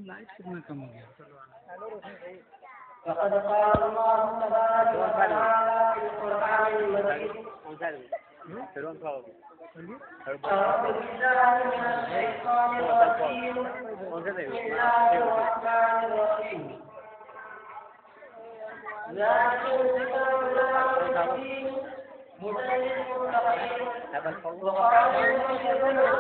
Light کتنا کم ہو گیا. فقد قال الله تبارك وتعالى في القرآن المجيد أعوذ بالله من الشيطان الرجيم بسم الله الرحمن الرحيم ذلك الكتاب لا ريب فيه هدى للمتقين وقال النبي صلى الله عليه وسلم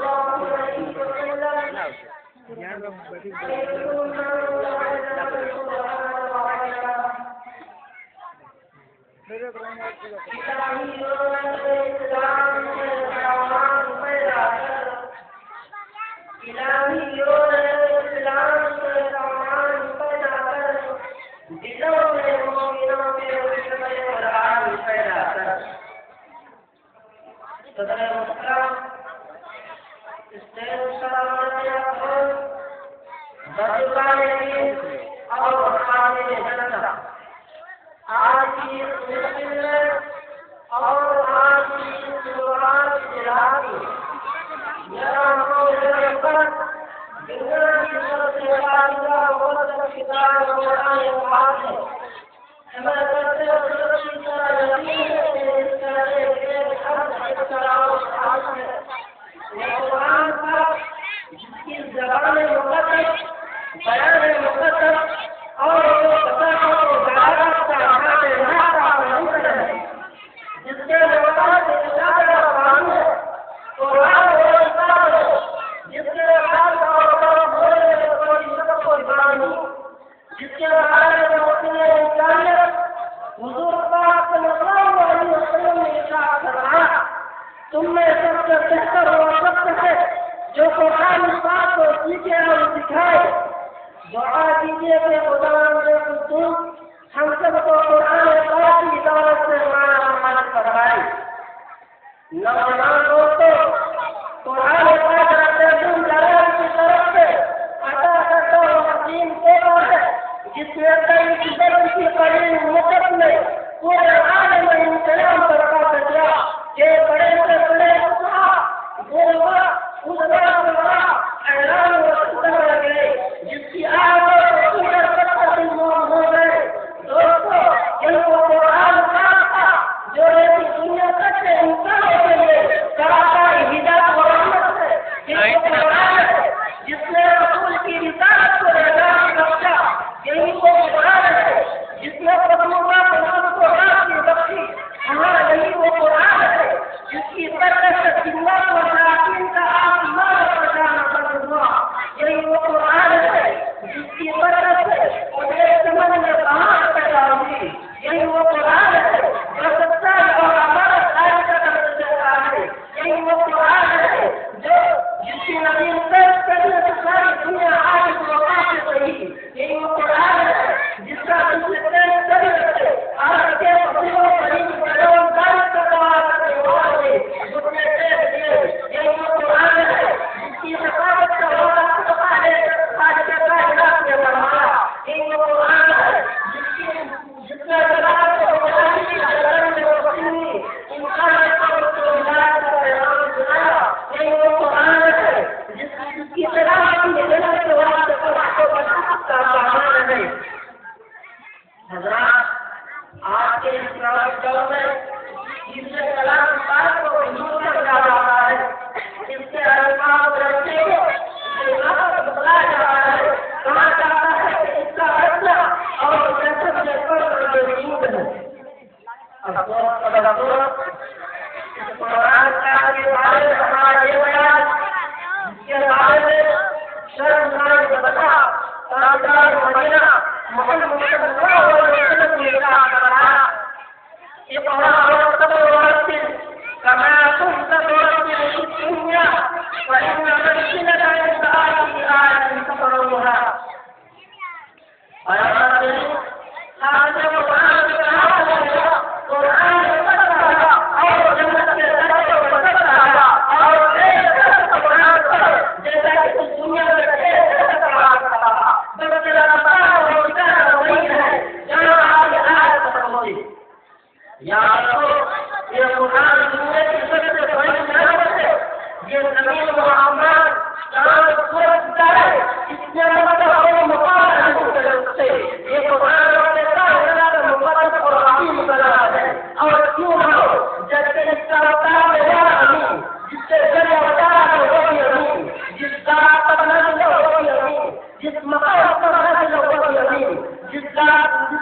جس مقام پر حاصل ہوا زمین، جس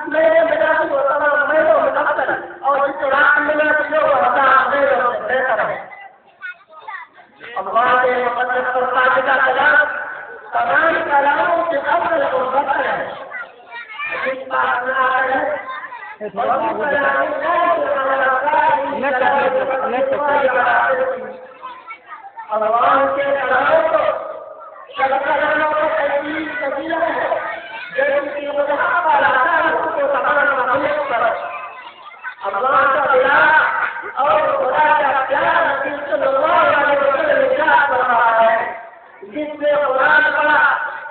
مہینے میں داخل ہو تمام مہینوں میں افضل، اور جس رات میں داخل ہو ہزار مہینوں سے بہتر ہے۔ اللہ کے مقدس فرقات کا کلام تمام کلاموں سے افضل اور بہتر ہے۔ اس بات میں آتا ہے اللہ کے کلاموں کو سب کلاموں کو تجدید فضیلت ہے، جن کی وجہ پر آتا ہے اس کو تمام مخلوق پر اللہ کا پیار اور خدا کا پیار نبی صلی اللہ علیہ وسلم ارشاد فرما ہے، جس نے قرآن پڑھا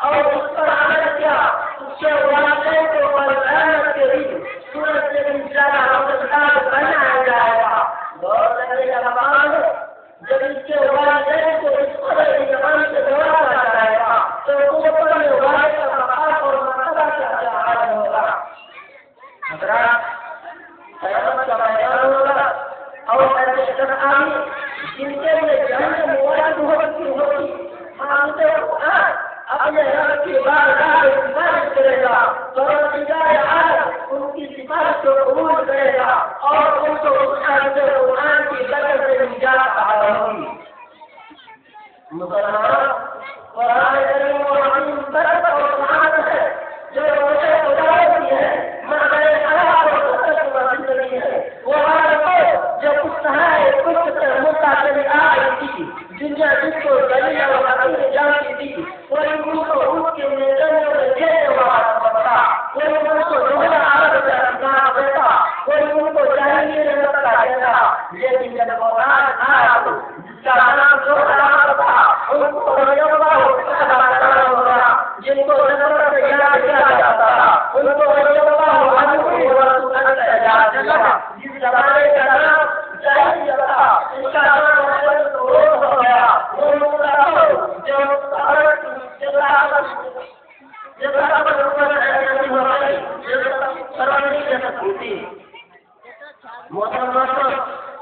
اور اس پر عمل کیا اس کے والدین کو قیامت کے دن سورج سے بھی زیادہ روشنار بنایا جائے گا۔ غور کرنے کا مقام ہے، جب اس کے والدین کو اس قدر ایمان سے نوازا جائے گا تو اوپر میں والد کا مقام اور مرتبہ کیا حال ہوگا۔ حضرات، قیامت کا میدان ہوگا اور ایسے شخص جن کے لیے جہنم موجود ہوگی، مانتے اپنے رب کی بارگاہ میں سفارش کرے گا، پروردگار عالم ان کی سفارش کو قبول کرے گا اور ان کو قرآن کی برکت سے نجات عطا ہوگی۔ مسلمان، قرآن کریم و عظیم برکت اور سعادت ہے جو روزے خدا کی ہے، مگر حیات اور قدرت زندگی ہے۔ وہ عالم جو کچھ سہائے کچھ سے متاثر آئی تھی، دنیا جس کو دلیل اور حقیقت جانتی تھی، کوئی ان کو ان کے میدانوں میں دینے والا سمجھتا، کوئی ان کو دوہرا عرب کا انسان دیتا، کوئی ان کو جاہلیے نظر کا دیتا، لیکن جب قرآن آیا تو جس کا نام دوہرا عرب تھا ان کو جن کو نظر سے یاد کیا جاتا تھا ان کو جس زمانے کا نام جاہلیت تھا اس کا نام ہو گیا۔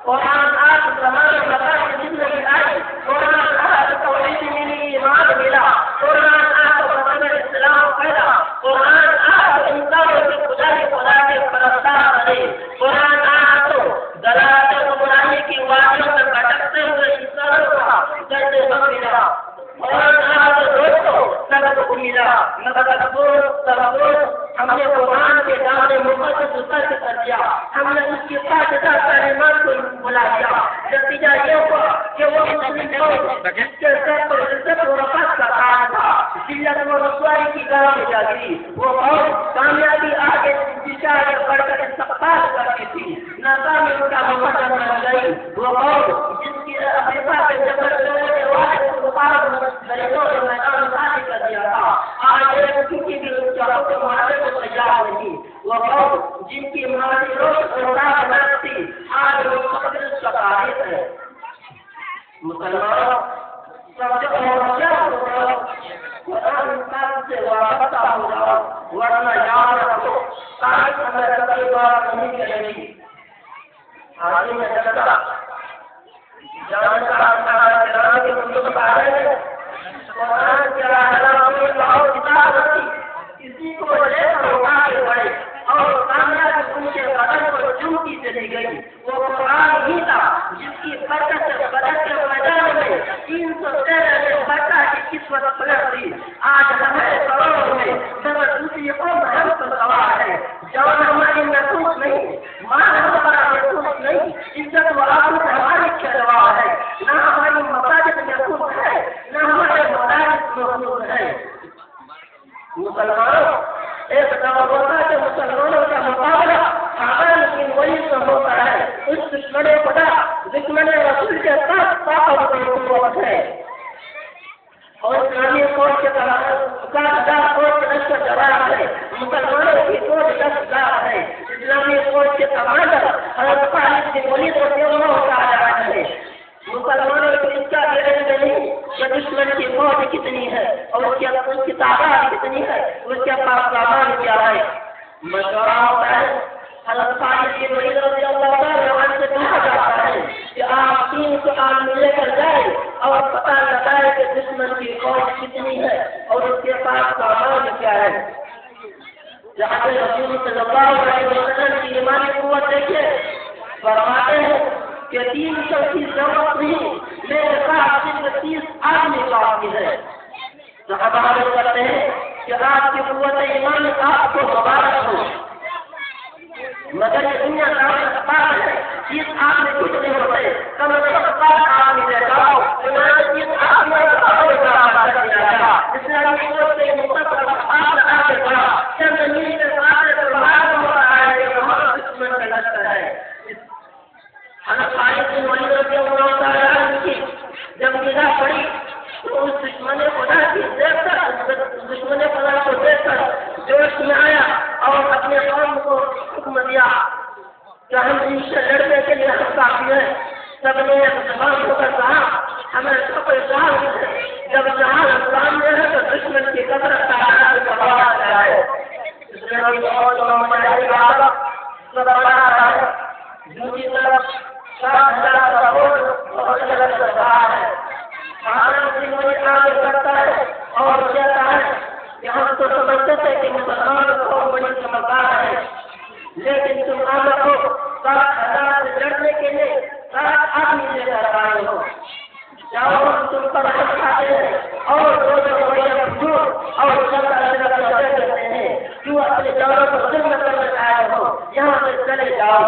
قرآن آج زمانے بتا کی زندگی آئی، قرآن آج توحید میں ایمان ملا، قرآن آج مذہب اسلام پیدا، قرآن آج انسانوں کی خدا کے پرستار بنے، قرآن آج تو ضلالت و گمراہی کی وادیوں میں بھٹکتے ہوئے انسانوں کا درد غم ملا، قرآن آج دوستوں سبق کو ملا، ہم نے قرآن کے دعوے مقدس ترک کر دیا، ہم نے اس کی قاعدہ تعلیمات کو بلا دیا، نتیجہ یہ ہوا کہ وہ مسلم لوگ جس کے سر پر عزت و رفعت کا تاج تھا، ذلت و رسوائی کی گاہ میں جا گری، وہ بہت کامیابی آگے دشا بڑھ کر استقبال کرتی تھی، ناکامی ان کا مقدم بن گئی، وہ بہت جس کی افریقہ کے جبر کے واحد غریبوں کے میدان خالی کر دیا تھا، آج ایک کسی بھی ان کا حکم ماننے کو تیار نہیں، وہ بہت جن کی مالی روز اور رات بنتی آج وہ مقدس کا تاریخ ہے۔ مسلمانوں، سب سے ہوشیار ہو جاؤ، قرآن انسان سے وابستہ ہو جاؤ، ورنہ یاد رکھو تاریخ ہمیں کبھی بات نہیں کرے گی۔ آدمی میں جگہ جان کا کے مطلب آ رہے ہیں، قرآن کے کتاب کسی کو لے کر اٹھا کے پڑے اور کامیابی ان کے قدم کو چوٹی سے دی گئی، وہ قرآن ہی تھا جس کی برکت سے بدر کے میدان میں 313 بچہ کی قسمت پلٹ دی۔ آج ہمارے کروڑوں میں مگر دوسری قوم ہم پر سوار ہے، جوان ہماری محسوس نہیں، مان ہمارا محسوس نہیں، عزت و آبرو ہماری کھلوا ہے، نہ ہماری مساجد محسوس ہے، نہ ہمارے مدارس محسوس ہے۔ مسلمانوں، ایک ہوتا ہے کہ مسلمانوں کا مقابلہ حرام کی وہی سے ہوتا ہے، اس دشمن خدا دشمن رسول کے ساتھ طاقت و قوت ہے، اور اسلامی فوج کے ہے، مسلمانوں کی فوج 10,000 ہے، اسلامی فوج کے کمانڈر حضرت خالد بن ولید رضی اللہ تعالیٰ عنہ ہے۔ مسلمانوں کو اس کا علم نہیں کہ دشمن کی فوج کتنی ہے اور اس کی تعداد کتنی ہے، اس کے پاس سامان کیا ہے۔ مشورہ ہوتا ہے، حضرت خالد بن ولید رضی اللہ تعالیٰ عنہ سے کہا جاتا ہے کہ آپ 3 سال لے کر جائیں اور پتہ لگائے کہ دشمن کی فوج کتنی ہے اور اس کے پاس ہے. جہاں رسول صلی اللہ علیہ وسلم کی ایمانی قوت دیکھیے، فرماتے ہیں کہ 300 کی ضرورت نہیں، میرے ساتھ صرف 30 آدمی کافی ہے. صحابہ عرض کرتے ہیں کہ آپ کی قوت ایمان آپ کو مبارک ہو، مگر یہ دنیا کا ہے 30 آدمی کچھ نہیں ہوتے، کم از کم 5 آدمی لے جاؤ، 30 آدمی جب نگاہ پڑی تو اس دشمن خدا کی دشمن خدا کو دیکھ کر جوش میں آیا اور اپنے قوم کو حکم دیا کہ ہم ان سے لڑنے کے لیے ہم کافی ہیں. سب نے مسلمان ہو کر کہا ہمیں سب جہاز جب جہاز سامنے ہے تو دشمن کی قدر ہے. کرتا ہے اور کہتا ہے کہ ہم تو سمجھتے تھے کہ مسلمان کو بڑی سمجھدار ہے، لیکن تم عامر کو 7,000 سے لڑنے کے لیے 7 آدمی لے کر آئے ہو. جاؤ ہم تم پر حق کھاتے ہیں اور کرتے ہیں، کیوں اپنے جانوں کو ظلم کرنا چاہے ہو، یہاں سے چلے جاؤ.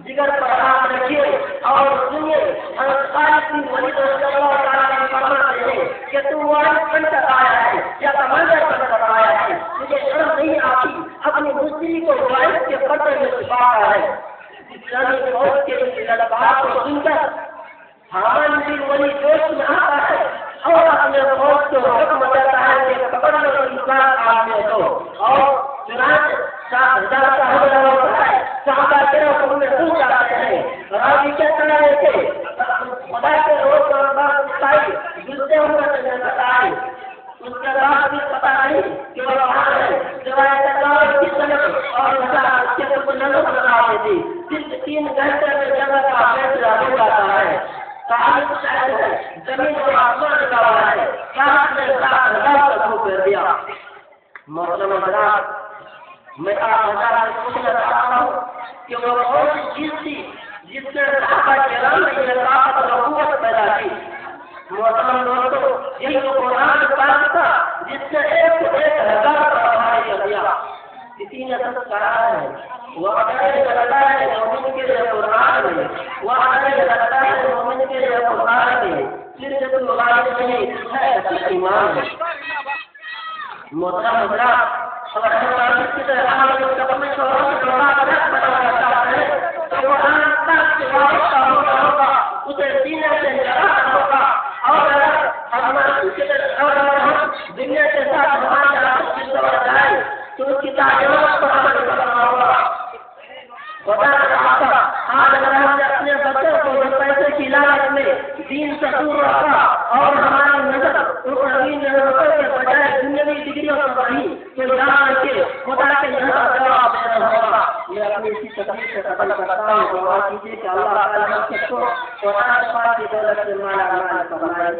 جگر پر ہاتھ رکھیے اور سنیے کہ تم وارث بن کر آیا ہے یا کمانڈر بن کر آیا ہے، مجھے شرم نہیں آتی اپنی مستری کو وارث کے پردے میں چھپایا ہے. اسلامی فوج کے لڑکار کو سن کر حامان بن ولید جوش میں آتا ہے اور اپنے فوج کو حکم دیتا ہے کہ پکڑنے کو انسان آنے دو، اور چنانچہ 7,000 کا حملہ ہوتا ہے. صحابہ کرام میں پوچھ جاتے ہیں راوی کیا کہہ رہے تھے، خدا کے روز جلتے ہوئے بتائے. اس کے بعد بھی پتا نہیں کہ وہ وہاں ہے روایت کی طرف اور کے کو نظر بنا دیتی. صرف 3 گھنٹے میں جگہ کا فیصلہ ہو جاتا ہے. زمین کو آسمان کا ہوا ہے، نے 7,000 کا کر دیا. محترم حضرات، میں آپ حضرات سے پوچھنا چاہتا ہوں کہ وہ کون سی چیز تھی جس نے صحابہ کرام میں یہ طاقت اور قوت پیدا کی. محترم دوستو، یہی وہ قرآن پاک تھا جس نے 1,000 کا بھائی کر دیا. کسی نے سب کہا ہے وہ لگتا ہے مومن کے لیے قرآن میں، وہ لگتا ہے مومن کے لیے قرآن میں صرف نہیں ہے ایمان. محترم حضرات، اگر ہم کی طرح ہوگا اسے سینے سے نکالنا ہوگا، اور اگر ہم دنیا کے ساتھ ہمارے جائے تو اس کی تعلیمات پر عمل کرنا ہوگا. آج اگر ہم نے اپنے بچوں کو پیسے کی لالچ میں دین سے دور رکھا اور ہماری نظر کے بجائے دنیاوی ڈگریوں پر بڑھی تو جان کے خدا کے یہاں جواب دینا ہوگا. میں اپنی اسی تکلیف سے قبل کرتا ہوں. دعا کیجیے کہ اللہ تعالیٰ ہم سب کو قرآن پاک کی دولت سے مالا مال فرمائے.